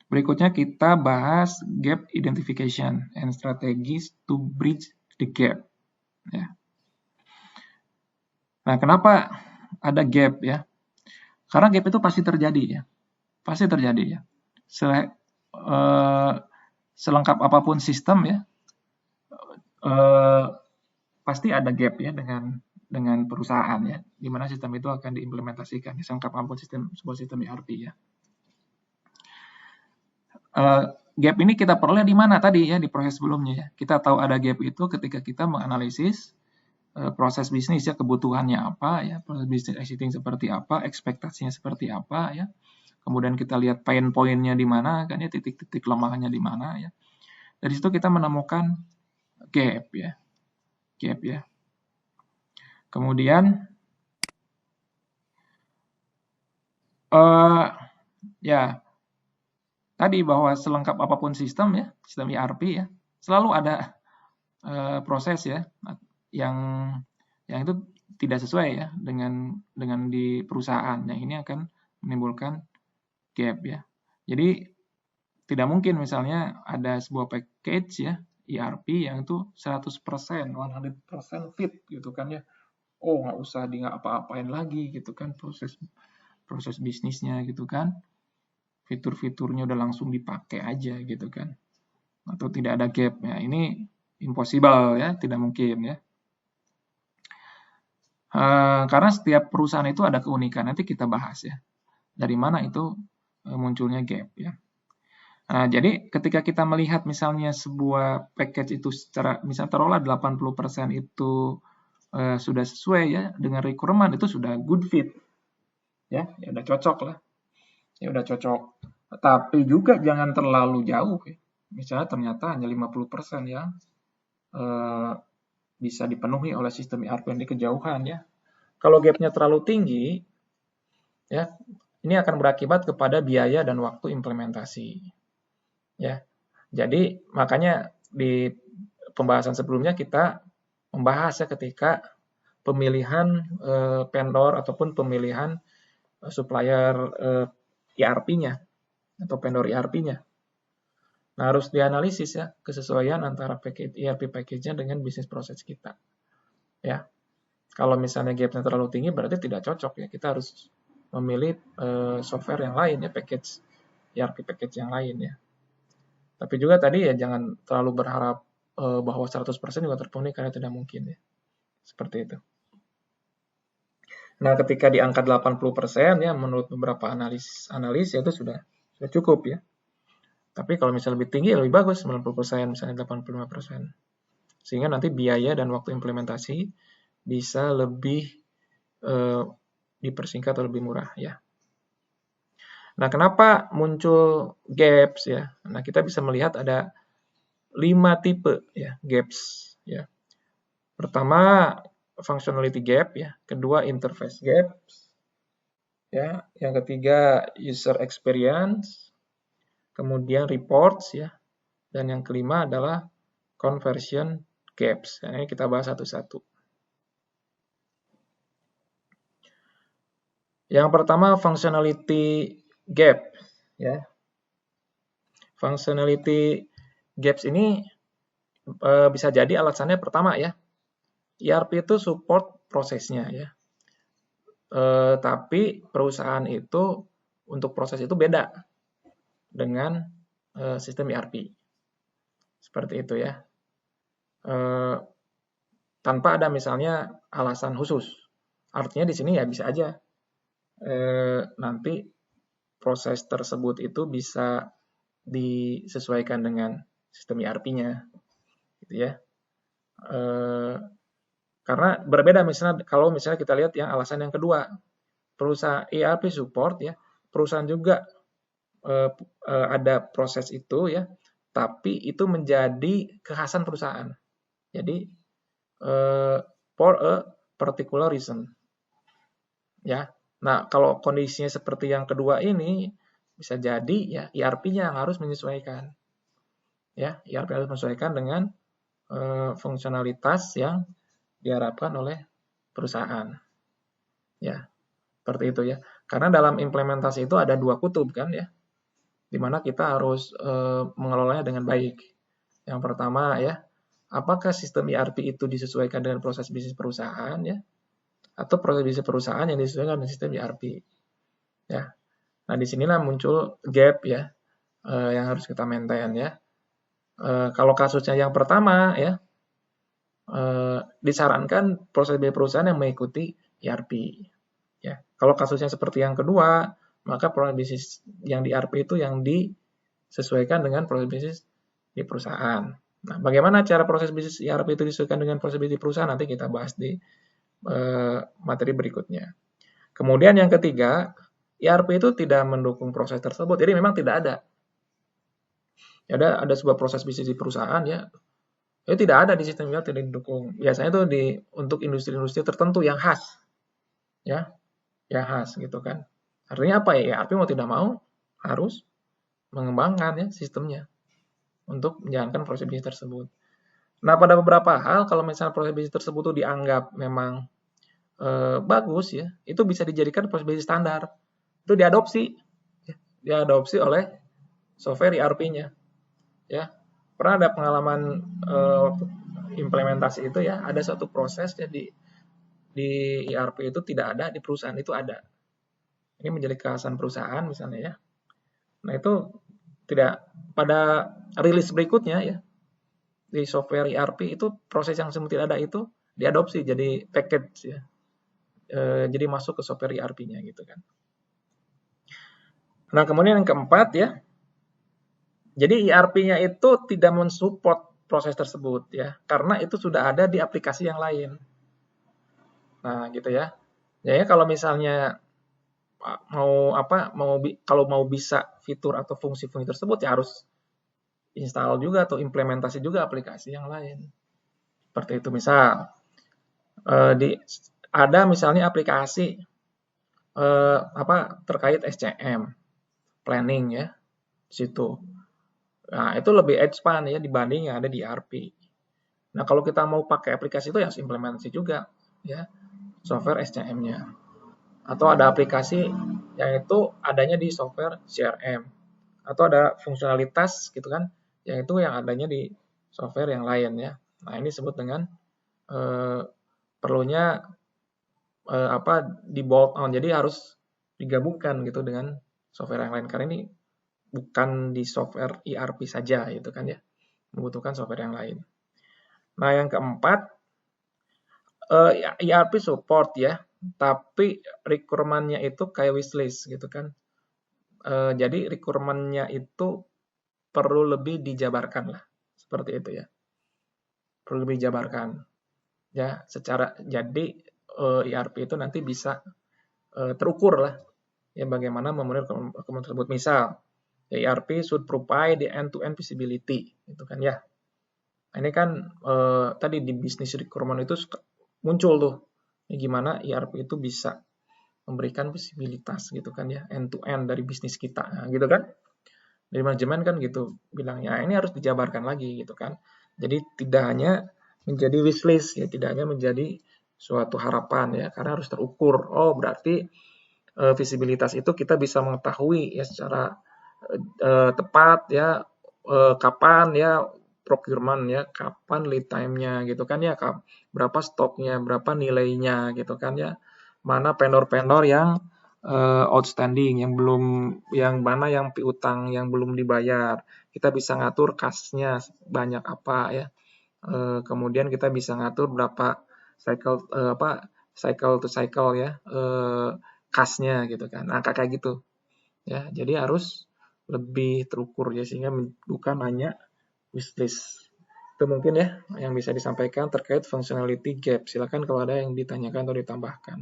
Berikutnya kita bahas gap identification and strategies to bridge the gap. Ya. Nah, kenapa ada gap ya? Karena gap itu pasti terjadi ya, pasti terjadi ya. Selengkap apapun sistem ya, pasti ada gap ya dengan perusahaan ya, di mana sistem itu akan diimplementasikan. Selengkap apapun sebuah sistem ERP ya. Gap ini kita peroleh di mana tadi ya, di proses sebelumnya ya. Kita tahu ada gap itu ketika kita menganalisis proses bisnis ya, kebutuhannya apa ya, proses bisnis existing seperti apa, ekspektasinya seperti apa ya. Kemudian kita lihat pain point-nya di mana kan ya, titik-titik lemahnya di mana ya. Dari situ kita menemukan gap ya. Gap ya. Kemudian ya tadi bahwa selengkap apapun sistem ya, sistem ERP ya, selalu ada proses ya yang itu tidak sesuai ya dengan di perusahaan. Yang ini akan menimbulkan gap ya. Jadi tidak mungkin misalnya ada sebuah package ya ERP yang itu 100% fit gitu kan ya. Oh, nggak usah di nggak apa-apain lagi gitu kan proses bisnisnya gitu kan. Fitur-fiturnya udah langsung dipakai aja gitu kan. Atau tidak ada gap ya. Ini impossible ya, tidak mungkin ya. Karena setiap perusahaan itu ada keunikan. Nanti kita bahas ya. Dari mana itu munculnya gap ya. Nah, jadi ketika kita melihat misalnya sebuah package itu secara misalnya taruhlah 80% itu sudah sesuai ya dengan requirement, itu sudah good fit. Ya udah cocok lah. Ya udah cocok. Tapi juga jangan terlalu jauh ya. Misalnya ternyata hanya 50% yang bisa dipenuhi oleh sistem ERP yang di kejauhan ya. Kalau gapnya terlalu tinggi, ya ini akan berakibat kepada biaya dan waktu implementasi. Ya, jadi makanya di pembahasan sebelumnya kita membahas ya ketika pemilihan vendor ataupun pemilihan supplier ERP-nya atau vendor ERP-nya. Nah, harus dianalisis ya kesesuaian antara ERP package-nya dengan bisnis proses kita. Ya. Kalau misalnya gap-nya terlalu tinggi berarti tidak cocok ya. Kita harus memilih software yang lain ya, package ERP package yang lain ya. Tapi juga tadi ya jangan terlalu berharap bahwa 100% juga terpenuhi karena tidak mungkin ya. Seperti itu. Nah, ketika di angka 80% ya menurut beberapa analis ya itu sudah cukup ya. Tapi kalau misalnya lebih tinggi lebih bagus 90%, misalnya 85%. Sehingga nanti biaya dan waktu implementasi bisa lebih dipersingkat atau lebih murah ya. Nah, kenapa muncul gaps ya? Nah, kita bisa melihat ada 5 tipe ya gaps ya. Pertama functionality gap ya, kedua interface gaps ya, yang ketiga user experience, kemudian reports ya, dan yang kelima adalah conversion gaps. Nah, ini kita bahas satu-satu. Yang pertama functionality gap ya. Functionality gaps ini bisa jadi alasannya pertama ya. ERP itu support prosesnya ya. Tapi perusahaan itu untuk proses itu beda dengan sistem ERP. Seperti itu ya. Tanpa ada misalnya alasan khusus. Artinya di sini ya bisa aja nanti proses tersebut itu bisa disesuaikan dengan sistem ERP-nya, gitu ya. Karena berbeda misalnya kalau misalnya kita lihat yang alasan yang kedua, perusahaan ERP support ya, perusahaan juga ada proses itu ya, tapi itu menjadi kekhasan perusahaan. Jadi for a particular reason, ya. Nah, kalau kondisinya seperti yang kedua ini, bisa jadi ya ERP-nya yang harus menyesuaikan. Ya, ERP harus menyesuaikan dengan fungsionalitas yang diharapkan oleh perusahaan. Ya, seperti itu ya. Karena dalam implementasi itu ada dua kutub kan ya. di mana kita harus mengelolanya dengan baik. Yang pertama ya, apakah sistem ERP itu disesuaikan dengan proses bisnis perusahaan ya, atau proses bisnis perusahaan yang disesuaikan dengan sistem ERP ya. Nah, disinilah muncul gap ya yang harus kita maintain ya. Kalau kasusnya yang pertama ya, disarankan proses bisnis perusahaan yang mengikuti ERP ya. Kalau kasusnya seperti yang kedua, maka proses bisnis yang di ERP itu yang disesuaikan dengan proses bisnis di perusahaan. Nah, bagaimana cara proses bisnis ERP itu disesuaikan dengan proses bisnis di perusahaan, nanti kita bahas di materi berikutnya. Kemudian yang ketiga, ERP itu tidak mendukung proses tersebut, jadi memang tidak ada. Ada sebuah proses bisnis di perusahaan ya, itu tidak ada di sistem ERP, tidak didukung. Biasanya itu untuk industri-industri tertentu yang khas, ya khas gitu kan. Artinya apa ya? ERP mau tidak mau harus mengembangkan ya sistemnya untuk menjalankan proses bisnis tersebut. Nah, pada beberapa hal kalau misalnya proses bisnis tersebut itu dianggap memang bagus ya, itu bisa dijadikan proses bisnis standar. Itu diadopsi oleh software ERP-nya. Ya, pernah ada pengalaman implementasi itu ya, ada suatu proses jadi di ERP itu tidak ada, di perusahaan itu ada. Ini menjadi kekhasan perusahaan misalnya ya. Nah, itu tidak pada rilis berikutnya ya, di software ERP itu proses yang semula tidak ada itu diadopsi jadi package ya. Jadi masuk ke software ERP-nya gitu kan. Nah, kemudian yang keempat ya, jadi ERP-nya itu tidak mensupport proses tersebut ya, karena itu sudah ada di aplikasi yang lain. Nah, gitu ya. Jadi kalau misalnya kalau mau bisa fitur atau fungsi-fungsi tersebut ya harus install juga atau implementasi juga aplikasi yang lain. Seperti itu misal ada misalnya aplikasi terkait SCM planning ya situ. Nah, itu lebih expand ya dibanding yang ada di ERP. Nah, kalau kita mau pakai aplikasi itu ya harus implementasi juga ya software SCM-nya. Atau ada aplikasi yang itu adanya di software CRM. Atau ada fungsionalitas gitu kan, yang itu yang adanya di software yang lain ya. Nah, ini disebut dengan perlunya di bolt on. Jadi harus digabungkan gitu dengan software yang lain karena ini bukan di software ERP saja gitu kan ya, membutuhkan software yang lain. Nah, yang keempat, ERP support ya, tapi requirement-nya itu kayak wishlist gitu kan. Jadi requirement-nya itu perlu lebih dijabarkan lah, seperti itu ya. Perlu lebih dijabarkan ya, jadi ERP itu nanti bisa terukur lah ya bagaimana memenuhi requirement tersebut. Misal ERP should provide the end-to-end visibility, gitu kan ya. Ini kan tadi di bisnis requirement itu muncul tuh, gimana ERP itu bisa memberikan visibilitas gitu kan ya, end-to-end dari bisnis kita, nah, gitu kan. Dari manajemen kan gitu bilangnya, ini harus dijabarkan lagi gitu kan. Jadi tidak hanya menjadi wishlist ya, tidak hanya menjadi suatu harapan ya, karena harus terukur. Oh, berarti visibilitas itu kita bisa mengetahui ya secara tepat ya kapan ya procurement ya, kapan lead time-nya gitu kan ya, berapa stoknya, berapa nilainya gitu kan ya, mana vendor-vendor yang outstanding, yang mana yang piutang yang belum dibayar, kita bisa ngatur kas-nya banyak apa ya, kemudian kita bisa ngatur berapa cycle to cycle ya kas-nya gitu kan, angka kayak gitu ya, jadi harus lebih terukur ya sehingga bukan hanya wishlist. Itu mungkin ya yang bisa disampaikan terkait functionality gap. Silakan kalau ada yang ditanyakan atau ditambahkan.